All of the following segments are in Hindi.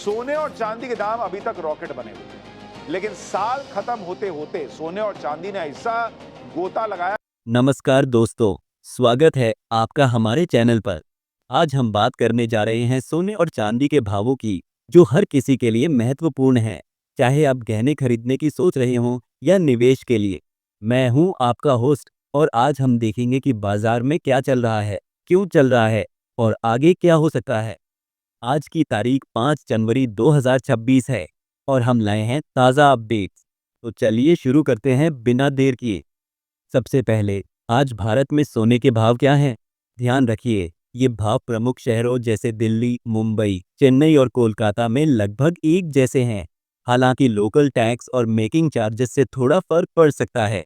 सोने और चांदी के दाम अभी तक रॉकेट बने हुए हैं, लेकिन साल खत्म होते होते सोने और चांदी ने ऐसा गोता लगाया। नमस्कार दोस्तों, स्वागत है आपका हमारे चैनल पर। आज हम बात करने जा रहे हैं सोने और चांदी के भावों की, जो हर किसी के लिए महत्वपूर्ण है, चाहे आप गहने खरीदने की सोच रहे हों या निवेश के लिए। मैं हूं आपका होस्ट और आज हम देखेंगे कि बाजार में क्या चल रहा है, क्यों चल रहा है और आगे क्या हो सकता है। आज की तारीख 5 जनवरी 2026 है और हम लाए हैं ताज़ा अपडेट्स। तो चलिए शुरू करते हैं बिना देर किए। सबसे पहले, आज भारत में सोने के भाव क्या हैं? ध्यान रखिए, ये भाव प्रमुख शहरों जैसे दिल्ली, मुंबई, चेन्नई और कोलकाता में लगभग एक जैसे हैं। हालांकि लोकल टैक्स और मेकिंग चार्जेस से थोड़ा फर्क पड़ सकता है।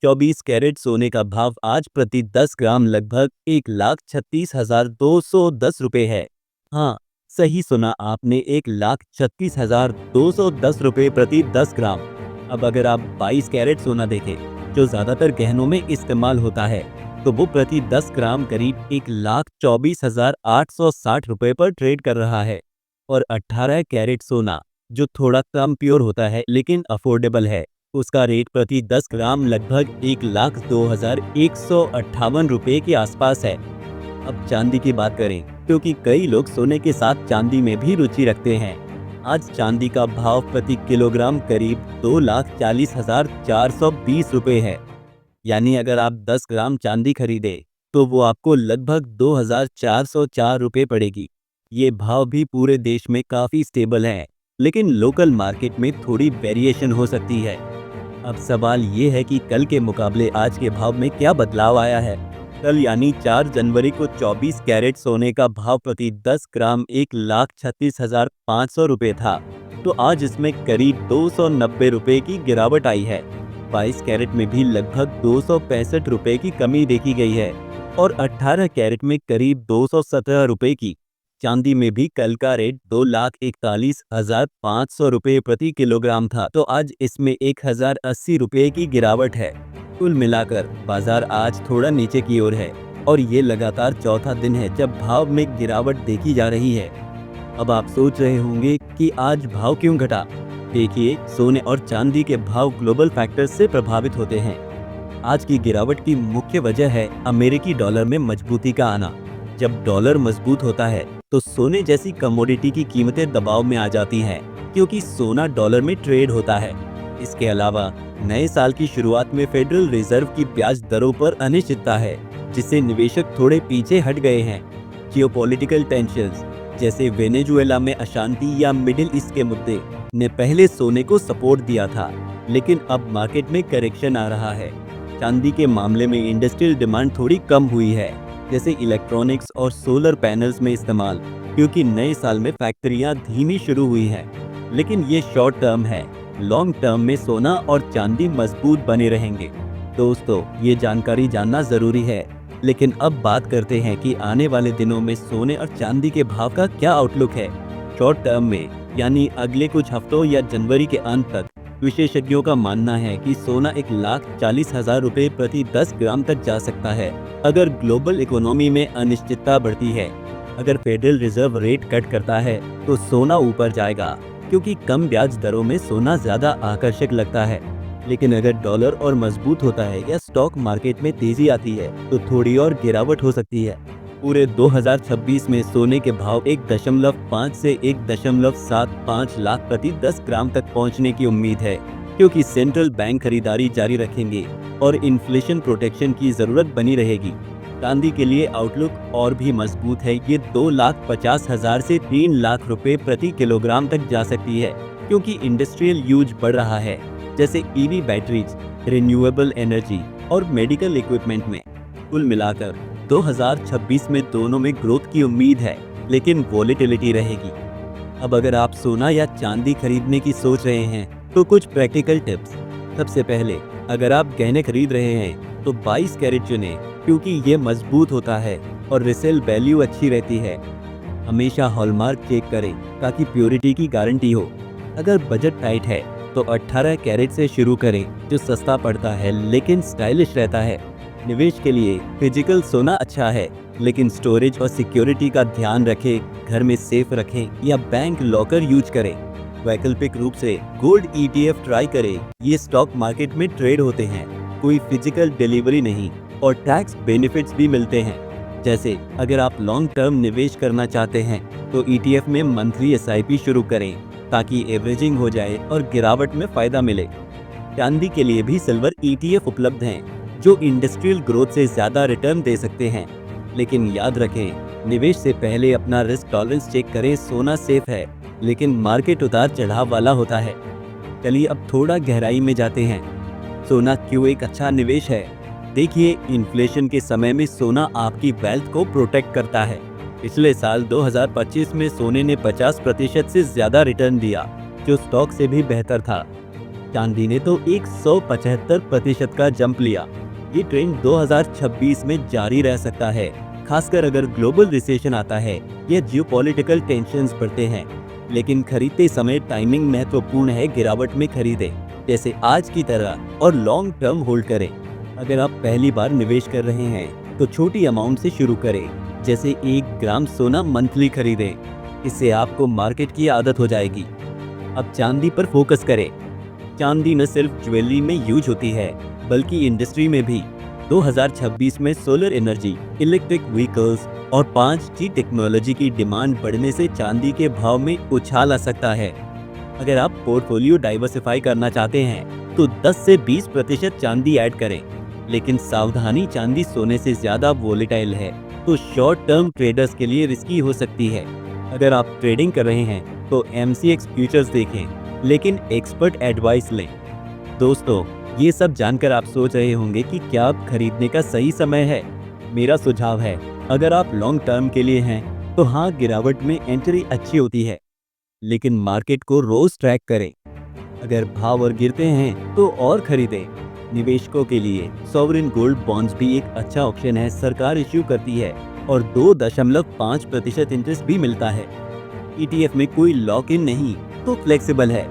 24 कैरेट सोने का भाव आज प्रति 10 ग्राम लगभग 1,36,210 रुपये है। हाँ, सही सुना आपने, 1,36,210 रुपये प्रति 10 ग्राम। अब अगर आप 22 कैरेट सोना देखें, जो ज़्यादातर गहनों में इस्तेमाल होता है, तो वो प्रति 10 ग्राम करीब 1,24,860 रुपये पर ट्रेड कर रहा है। और 18 कैरेट सोना, जो थोड़ा कम प्योर होता है लेकिन अफोर्डेबल है, उसका रेट प्रति 10 ग्राम लगभग 1,02,158 रुपये के आसपास है। अब चांदी की बात करें, क्योंकि कई लोग सोने के साथ चांदी में भी रुचि रखते हैं। आज चांदी का भाव प्रति किलोग्राम करीब 2,40,420 रुपये है। यानी अगर आप 10 ग्राम चांदी खरीदे तो वो आपको लगभग 2,404 रुपये पड़ेगी। ये भाव भी पूरे देश में काफ़ी स्टेबल है, लेकिन लोकल मार्केट में थोड़ी वेरिएशन हो सकती है। अब सवाल ये है कि कल के मुकाबले आज के भाव में क्या बदलाव आया है। कल यानी 4 जनवरी को 24 कैरेट सोने का भाव प्रति 10 ग्राम 1,36,500 रुपये था, तो आज इसमें करीब 290 रुपये की गिरावट आई है। 22 कैरेट में भी लगभग 265 रुपये की कमी देखी गई है और 18 कैरेट में करीब 217 रुपये की। चांदी में भी कल का रेट 2,41,500 रुपये प्रति किलोग्राम था, तो आज इसमें 1,080 रुपये की गिरावट है। कुल मिलाकर बाजार आज थोड़ा नीचे की ओर है और ये लगातार चौथा दिन है जब भाव में गिरावट देखी जा रही है। अब आप सोच रहे होंगे कि आज भाव क्यों घटा। देखिए, सोने और चांदी के भाव ग्लोबल फैक्टर्स से प्रभावित होते हैं। आज की गिरावट की मुख्य वजह है अमेरिकी डॉलर में मजबूती का आना। जब डॉलर मजबूत होता है तो सोने जैसी कमोडिटी की कीमतें दबाव में आ जाती हैं, क्योंकि सोना डॉलर में ट्रेड होता है। इसके अलावा नए साल की शुरुआत में फेडरल रिजर्व की ब्याज दरों पर अनिश्चितता है, जिससे निवेशक थोड़े पीछे हट गए हैं। जियोपॉलिटिकल टेंशन्स जैसे वेनेजुएला में अशांति या मिडिल ईस्ट के मुद्दे ने पहले सोने को सपोर्ट दिया था, लेकिन अब मार्केट में करेक्शन आ रहा है। चांदी के मामले में इंडस्ट्रियल डिमांड थोड़ी कम हुई है, जैसे इलेक्ट्रॉनिक्स और सोलर पैनल्स में इस्तेमाल, क्योंकि नए साल में फैक्ट्रियां धीमी शुरू हुई हैं। लेकिन ये शॉर्ट टर्म है, लॉन्ग टर्म में सोना और चांदी मजबूत बने रहेंगे। दोस्तों, ये जानकारी जानना ज़रूरी है, लेकिन अब बात करते हैं कि आने वाले दिनों में सोने और चांदी के भाव का क्या आउटलुक है। शॉर्ट टर्म में, यानी अगले कुछ हफ्तों या जनवरी के अंत तक, विशेषज्ञों का मानना है कि सोना 1,40,000 रुपये प्रति 10 ग्राम तक जा सकता है, अगर ग्लोबल इकोनॉमी में अनिश्चितता बढ़ती है। अगर फेडरल रिजर्व रेट कट करता है तो सोना ऊपर जाएगा, क्योंकि कम ब्याज दरों में सोना ज़्यादा आकर्षक लगता है। लेकिन अगर डॉलर और मजबूत होता है या स्टॉक मार्केट में तेजी आती है तो थोड़ी और गिरावट हो सकती है। पूरे 2026 में सोने के भाव 1.5 से 1.75 लाख प्रति 10 ग्राम तक पहुंचने की उम्मीद है, क्योंकि सेंट्रल बैंक खरीदारी जारी रखेंगे और इन्फ्लेशन प्रोटेक्शन की जरूरत बनी रहेगी। चांदी के लिए आउटलुक और भी मजबूत है। ये 2,50,000 से 3 लाख रुपए प्रति किलोग्राम तक जा सकती है, क्योंकि इंडस्ट्रियल यूज बढ़ रहा है, जैसे ईवी बैटरीज, रिन्यूएबल एनर्जी और मेडिकल इक्विपमेंट में। कुल मिलाकर 2026 में दोनों में ग्रोथ की उम्मीद है, लेकिन वॉलेटिलिटी रहेगी। अब अगर आप सोना या चांदी खरीदने की सोच रहे हैं तो कुछ प्रैक्टिकल टिप्स। सबसे पहले, अगर आप गहने खरीद रहे हैं तो 22 कैरेट चुनें, क्योंकि ये मजबूत होता है और रिसेल वैल्यू अच्छी रहती है। हमेशा हॉलमार्क चेक करें ताकि प्योरिटी की गारंटी हो। अगर बजट टाइट है तो 18 कैरेट से शुरू करें, जो सस्ता पड़ता है लेकिन स्टाइलिश रहता है। निवेश के लिए फिजिकल सोना अच्छा है, लेकिन स्टोरेज और सिक्योरिटी का ध्यान रखें, घर में सेफ रखें या बैंक लॉकर यूज करें। वैकल्पिक रूप से गोल्ड ETF ट्राई करें। ये स्टॉक मार्केट में ट्रेड होते हैं, कोई फिजिकल डिलीवरी नहीं और टैक्स बेनिफिट्स भी मिलते हैं। जैसे अगर आप लॉन्ग टर्म निवेश करना चाहते हैं तो ETF में मंथली SIP शुरू करें ताकि एवरेजिंग हो जाए और गिरावट में फायदा मिले। चांदी के लिए भी सिल्वर ETF उपलब्ध हैं जो इंडस्ट्रियल ग्रोथ से ज्यादा रिटर्न दे सकते हैं। लेकिन याद रखें, निवेश से पहले अपना रिस्क टॉलरेंस चेक करें। सोना सेफ है लेकिन मार्केट उतार चढ़ाव वाला होता है। चलिए अब थोड़ा गहराई में जाते हैं। सोना क्यों एक अच्छा निवेश है? देखिए, इन्फ्लेशन के समय में सोना आपकी वेल्थ को प्रोटेक्ट करता है। पिछले साल 2025 में सोने ने 50% से ज्यादा रिटर्न दिया, जो स्टॉक से भी बेहतर था। चांदी ने तो 175% का जंप लिया। ये ट्रेंड 2026 में जारी रह सकता है, खासकर अगर ग्लोबल रिसेशन आता है या जियोपॉलिटिकल टेंशंस बढ़ते हैं। लेकिन खरीदते समय टाइमिंग महत्वपूर्ण है। गिरावट में खरीदें, जैसे आज की तरह, और लॉन्ग टर्म होल्ड करें। अगर आप पहली बार निवेश कर रहे हैं तो छोटी अमाउंट से शुरू करें, जैसे 1 ग्राम सोना मंथली खरीदें। इससे आपको मार्केट की आदत हो जाएगी। अब चांदी पर फोकस करें। चांदी न सिर्फ ज्वेलरी में यूज होती है बल्कि इंडस्ट्री में भी। 2026 में सोलर एनर्जी, इलेक्ट्रिक व्हीकल्स और 5G टेक्नोलॉजी की डिमांड बढ़ने से चांदी के भाव में उछाल आ सकता है। अगर आप पोर्टफोलियो डाइवर्सिफाई करना चाहते हैं तो 10 से 20% चांदी ऐड करें। लेकिन सावधानी, चांदी सोने से ज्यादा वोलेटाइल है तो शॉर्ट टर्म ट्रेडर्स के लिए रिस्की हो सकती है। अगर आप ट्रेडिंग कर रहे हैं तो MCX फ्यूचर्स देखें, लेकिन एक्सपर्ट एडवाइस लें। दोस्तों, ये सब जानकर आप सोच रहे होंगे कि क्या अब खरीदने का सही समय है? मेरा सुझाव है, अगर आप लॉन्ग टर्म के लिए हैं तो हाँ, गिरावट में एंट्री अच्छी होती है, लेकिन मार्केट को रोज ट्रैक करें। अगर भाव और गिरते हैं तो और खरीदें। निवेशकों के लिए सॉवरेन गोल्ड बॉन्ड्स भी एक अच्छा ऑप्शन है। सरकार इश्यू करती है और 2.5% इंटरेस्ट भी मिलता है। ETF में कोई लॉक इन नहीं तो फ्लेक्सिबल है।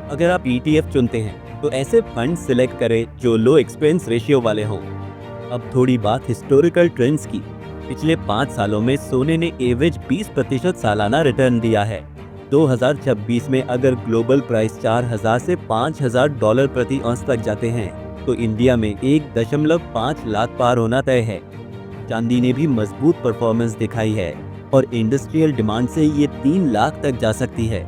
अगर आप ETF चुनते हैं तो ऐसे फंड सिलेक्ट करें जो लो एक्सपेंस रेशियो वाले हों। अब थोड़ी बात हिस्टोरिकल ट्रेंड्स की। पिछले 5 सालों में सोने ने एवरेज 20% सालाना रिटर्न दिया है। 2026 में अगर ग्लोबल प्राइस 4,000 से 5,000 डॉलर प्रति औंस तक जाते हैं तो इंडिया में 1.5 लाख पार होना तय है। चांदी ने भी मजबूत परफॉर्मेंस दिखाई है और इंडस्ट्रियल डिमांड से ये 3 लाख तक जा सकती है।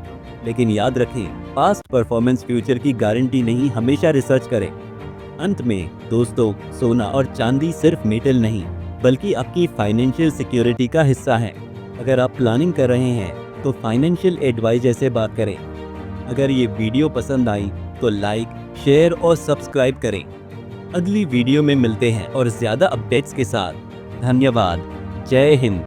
लेकिन याद रखें, पास्ट परफॉर्मेंस फ्यूचर की गारंटी नहीं, हमेशा रिसर्च करें। अंत में दोस्तों, सोना और चांदी सिर्फ मेटल नहीं बल्कि आपकी फाइनेंशियल सिक्योरिटी का हिस्सा है। अगर आप प्लानिंग कर रहे हैं तो फाइनेंशियल एडवाइजर से बात करें। अगर ये वीडियो पसंद आई तो लाइक, शेयर और सब्सक्राइब करें। अगली वीडियो में मिलते हैं और ज़्यादा अपडेट्स के साथ। धन्यवाद। जय हिंद।